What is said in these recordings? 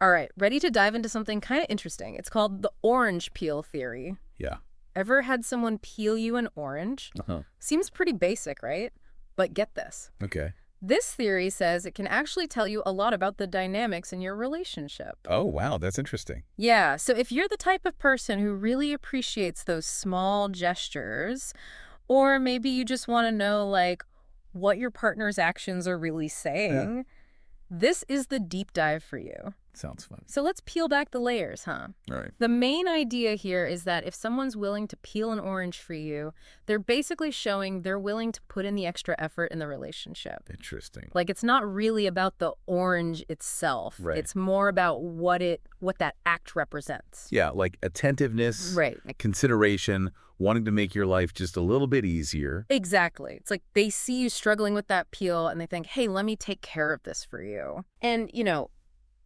All right, ready to dive into something kind of interesting. It's called the orange peel theory. Yeah. Ever had someone peel you an orange? Seems pretty basic, right? But get this. Okay. This theory says it can actually tell you a lot about the dynamics in your relationship. Oh, wow. That's interesting. Yeah, so if you're the type of person who really appreciates those small gestures, or maybe you just want to know, like, what your partner's actions are really saying, this is the deep dive for you. Sounds fun. So let's peel back the layers, huh? All right. The main idea here is that if someone's willing to peel an orange for you, they're basically showing they're willing to put in the extra effort in the relationship. Interesting. Like, it's not really about the orange itself. Right. It's more about what that act represents. Yeah, like attentiveness, Right. consideration, wanting to make your life just a little bit easier. Exactly. It's like they see you struggling with that peel and they think, hey, let me take care of this for you. And,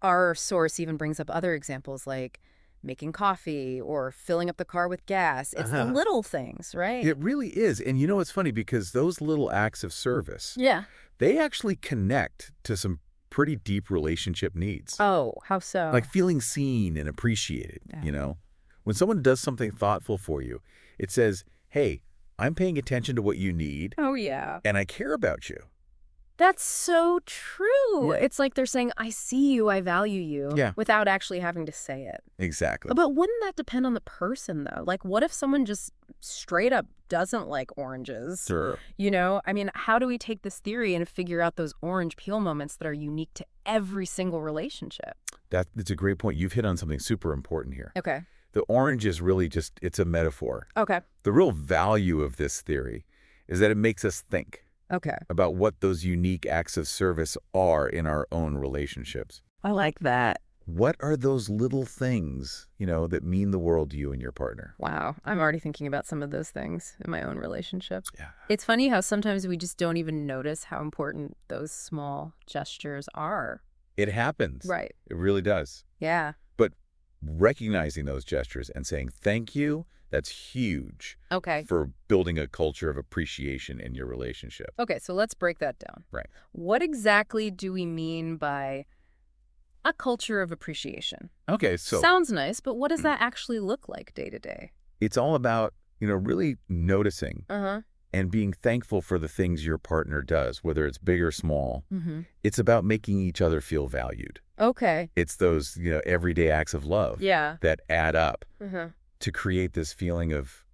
our source even brings up other examples like making coffee or filling up the car with gas. It's the little things, right? It really is. And it's funny because those little acts of service, Yeah. they actually connect to some pretty deep relationship needs. Oh, how so? Like feeling seen and appreciated, When someone does something thoughtful for you, it says, hey, I'm paying attention to what you need. Oh, yeah. And I care about you. That's so true. Yeah. It's like they're saying, I see you, I value you, Yeah. without actually having to say it. Exactly. But wouldn't that depend on the person, though? Like, what if someone just straight up doesn't like oranges? Sure. I mean, how do we take this theory and figure out those orange peel moments that are unique to every single relationship? That's a great point. You've hit on something super important here. Okay. The orange is really it's a metaphor. Okay. The real value of this theory is that it makes us think Okay. about what those unique acts of service are in our own relationships. I like that. What are those little things, that mean the world to you and your partner? Wow. I'm already thinking about some of those things in my own relationship. Yeah. It's funny how sometimes we just don't even notice how important those small gestures are. It happens. Right. It really does. Yeah. But recognizing those gestures and saying thank you, that's huge Okay. for building a culture of appreciation in your relationship. Okay, so let's break that down. Right. What exactly do we mean by a culture of appreciation? Okay, so Sounds nice, but what does that actually look like day to day? it's all about, really noticing Uh-huh. and being thankful for the things your partner does, whether it's big or small. Mm-hmm. It's about making each other feel valued. Okay. It's those, everyday acts of love Yeah. that add up Uh-huh. to create this feeling of,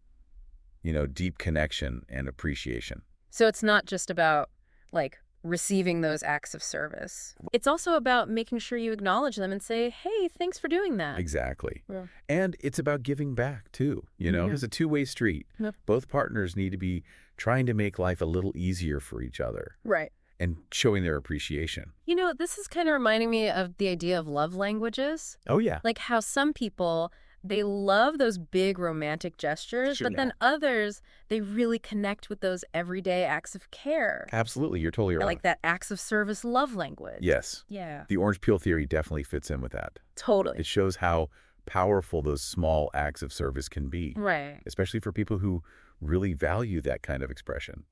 deep connection and appreciation. So it's not just about, like, receiving those acts of service. It's also about making sure you acknowledge them and say, hey, thanks for doing that. Exactly. Yeah. And it's about giving back, too. Yeah. It's a two-way street. Yep. Both partners need to be trying to make life a little easier for each other Right. and showing their appreciation. This is kind of reminding me of the idea of love languages. Oh, yeah. Like how some people, they love those big romantic gestures, Sure. but then others, they really connect with those everyday acts of care. Absolutely. You're totally right. Like that acts of service love language. Yes. Yeah. The orange peel theory definitely fits in with that. Totally. It shows how powerful those small acts of service can be, Right. especially for people who really value that kind of expression.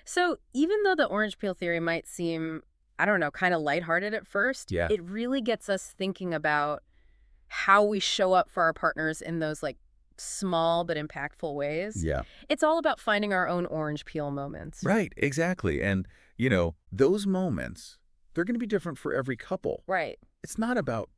So even though the orange peel theory might seem, I don't know, kind of lighthearted at first, Yeah. it really gets us thinking about how we show up for our partners in those like small but impactful ways. Yeah. It's all about finding our own orange peel moments. Right. Exactly. And, those moments, they're going to be different for every couple. Right. It's not about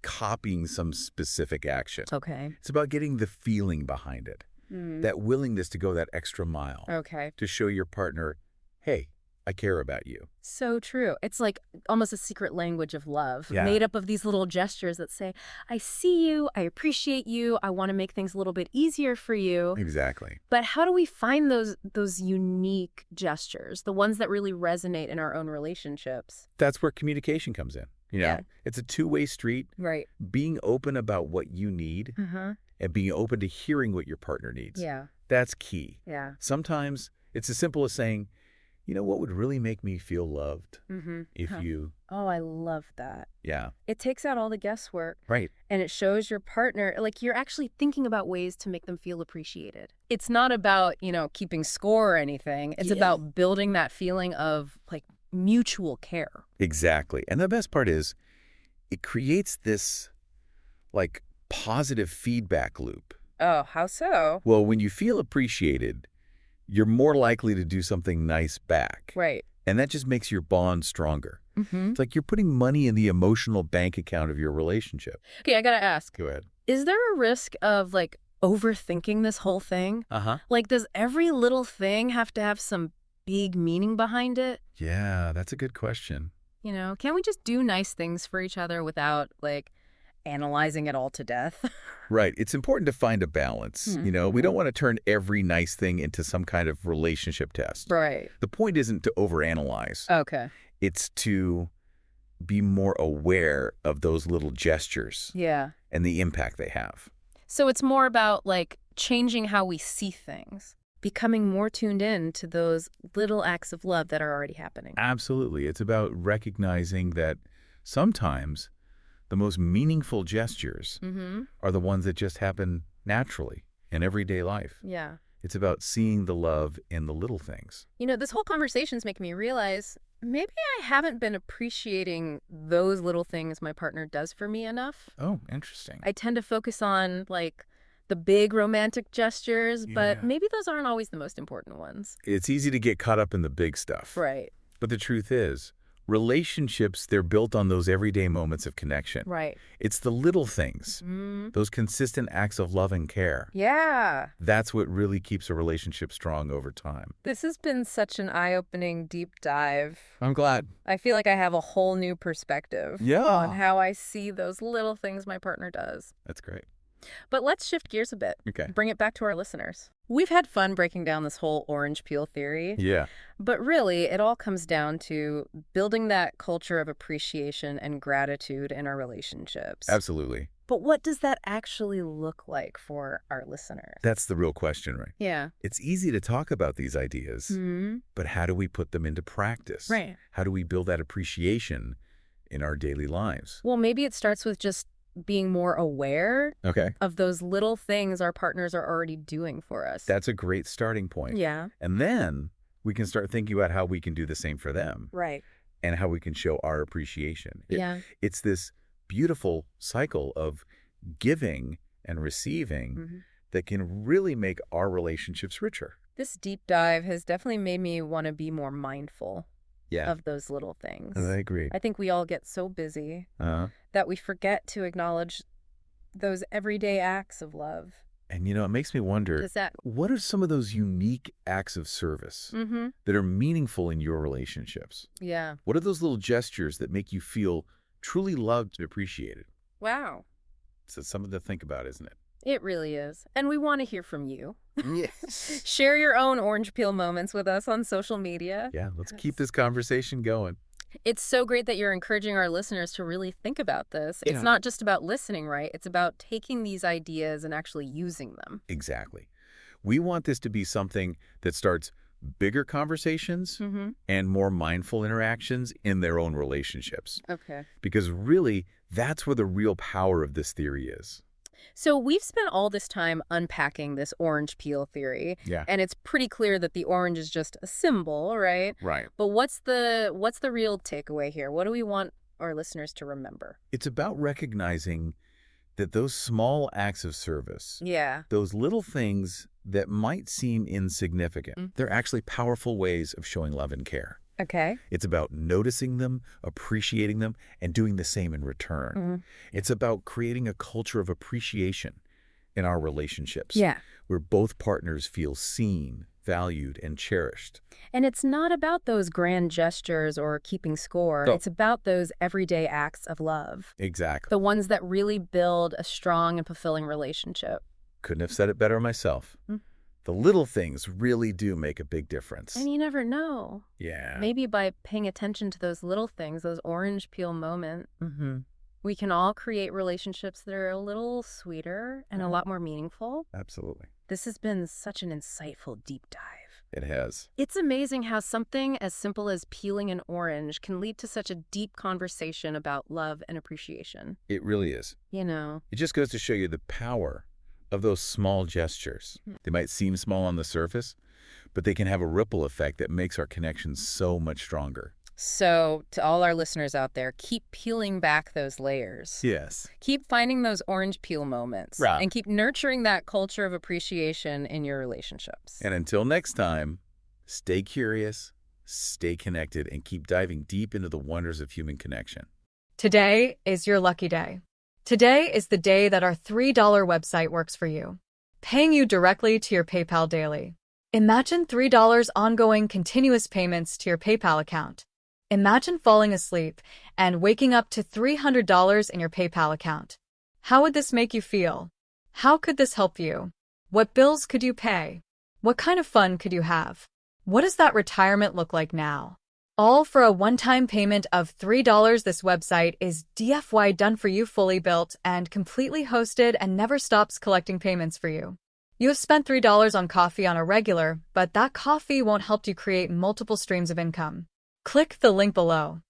copying some specific action. Okay. It's about getting the feeling behind it, that willingness to go that extra mile Okay. to show your partner, hey, I care about you. So true. It's like almost a secret language of love, Yeah. made up of these little gestures that say, I see you, I appreciate you, I want to make things a little bit easier for you. Exactly. But how do we find those unique gestures, the ones that really resonate in our own relationships? That's where communication comes in. Yeah. It's a two-way street. Right. Being open about what you need Uh-huh. and being open to hearing what your partner needs. Yeah. That's key. Yeah. Sometimes it's as simple as saying, what would really make me feel loved Mm-hmm. if you, Oh, I love that. yeah, It takes out all the guesswork. right. And it shows your partner, like you're actually thinking about ways to make them feel appreciated. It's not about, keeping score or anything. It's Yeah. about building that feeling of like mutual care. Exactly. And the best part is, it creates this, like, positive feedback loop. Oh, how so? Well, when you feel appreciated, you're more likely to do something nice back. Right. And that just makes your bond stronger. Mm-hmm. It's like you're putting money in the emotional bank account of your relationship. Okay, I gotta ask. Go ahead. Is there a risk of, like, overthinking this whole thing? Uh-huh. Like, does every little thing have to have some big meaning behind it? Yeah, that's a good question. You know, can't we just do nice things for each other without, like, analyzing it all to death? Right. It's important to find a balance. Hmm. You know, we don't want to turn every nice thing into some kind of relationship test. Right. The point isn't to overanalyze. Okay. It's to be more aware of those little gestures Yeah. and the impact they have. So it's more about, like, changing how we see things, becoming more tuned in to those little acts of love that are already happening. Absolutely. It's about recognizing that sometimes the most meaningful gestures Mm-hmm. are the ones that just happen naturally in everyday life. Yeah. It's about seeing the love in the little things. You know, this whole conversation's making me realize maybe I haven't been appreciating those little things my partner does for me enough. Oh, interesting. I tend to focus on, like, the big romantic gestures, but Yeah. maybe those aren't always the most important ones. It's easy to get caught up in the big stuff. Right. But the truth is, relationships, they're built on those everyday moments of connection. Right. It's the little things, Mm. those consistent acts of love and care. Yeah. That's what really keeps a relationship strong over time. This has been such an eye-opening deep dive. I'm glad. I feel like I have a whole new perspective Yeah. on how I see those little things my partner does. That's great. But let's shift gears a bit. Okay. Bring it back to our listeners. We've had fun breaking down this whole orange peel theory, Yeah. but really it all comes down to building that culture of appreciation and gratitude in our relationships. Absolutely. But what does that actually look like for our listeners? That's the real question, right? Yeah. It's easy to talk about these ideas, Mm-hmm. but how do we put them into practice? Right. How do we build that appreciation in our daily lives? Well, maybe it starts with just being more aware Okay. of those little things our partners are already doing for us. That's a great starting point. Yeah. And then we can start thinking about how we can do the same for them Right. and how we can show our appreciation. Yeah. It's this beautiful cycle of giving and receiving Mm-hmm. that can really make our relationships richer. This deep dive has definitely made me want to be more mindful Yeah. of those little things. I agree. I think we all get so busy Uh-huh. that we forget to acknowledge those everyday acts of love. And, you know, it makes me wonder, Does that... what are some of those unique acts of service Mm-hmm. that are meaningful in your relationships? Yeah. What are those little gestures that make you feel truly loved and appreciated? Wow. So it's something to think about, isn't it? It really is. And we want to hear from you. Yes. Share your own orange peel moments with us on social media. Yeah, let's keep this conversation going. It's so great that you're encouraging our listeners to really think about this. Yeah. It's not just about listening, right? It's about taking these ideas and actually using them. Exactly. We want this to be something that starts bigger conversations Mm-hmm. and more mindful interactions in their own relationships. Okay. Because really, that's where the real power of this theory is. So we've spent all this time unpacking this orange peel theory, Yeah. and it's pretty clear that the orange is just a symbol, right? Right. But what's the real takeaway here? What do we want our listeners to remember? It's about recognizing that those small acts of service, Yeah. those little things that might seem insignificant, Mm. they're actually powerful ways of showing love and care. Okay. It's about noticing them, appreciating them, and doing the same in return. Mm-hmm. It's about creating a culture of appreciation in our relationships, Yeah. where both partners feel seen, valued, and cherished. And it's not about those grand gestures or keeping score. No. It's about those everyday acts of love, Exactly. the ones that really build a strong and fulfilling relationship. Couldn't have said it better myself. Mm. The little things really do make a big difference. And you never know. Yeah. Maybe by paying attention to those little things, those orange peel moments, Mm-hmm. we can all create relationships that are a little sweeter and a lot more meaningful. Absolutely. This has been such an insightful deep dive. It has. It's amazing how something as simple as peeling an orange can lead to such a deep conversation about love and appreciation. It really is. You know, It just goes to show you the power of those small gestures. They might seem small on the surface, but they can have a ripple effect that makes our connection so much stronger. So, to all our listeners out there, keep peeling back those layers. Yes. Keep finding those orange peel moments Right. and keep nurturing that culture of appreciation in your relationships. And until next time, stay curious, stay connected, and keep diving deep into the wonders of human connection. Today is your lucky day. Today is the day that our $3 website works for you, paying you directly to your PayPal daily. Imagine $3 ongoing continuous payments to your PayPal account. Imagine falling asleep and waking up to $300 in your PayPal account. How would this make you feel? How could this help you? What bills could you pay? What kind of fun could you have? What does that retirement look like now? All for a one-time payment of $3. This website is DFY done for you, fully built and completely hosted, and never stops collecting payments for you. You have spent $3 on coffee on a regular, but that coffee won't help you create multiple streams of income. Click the link below.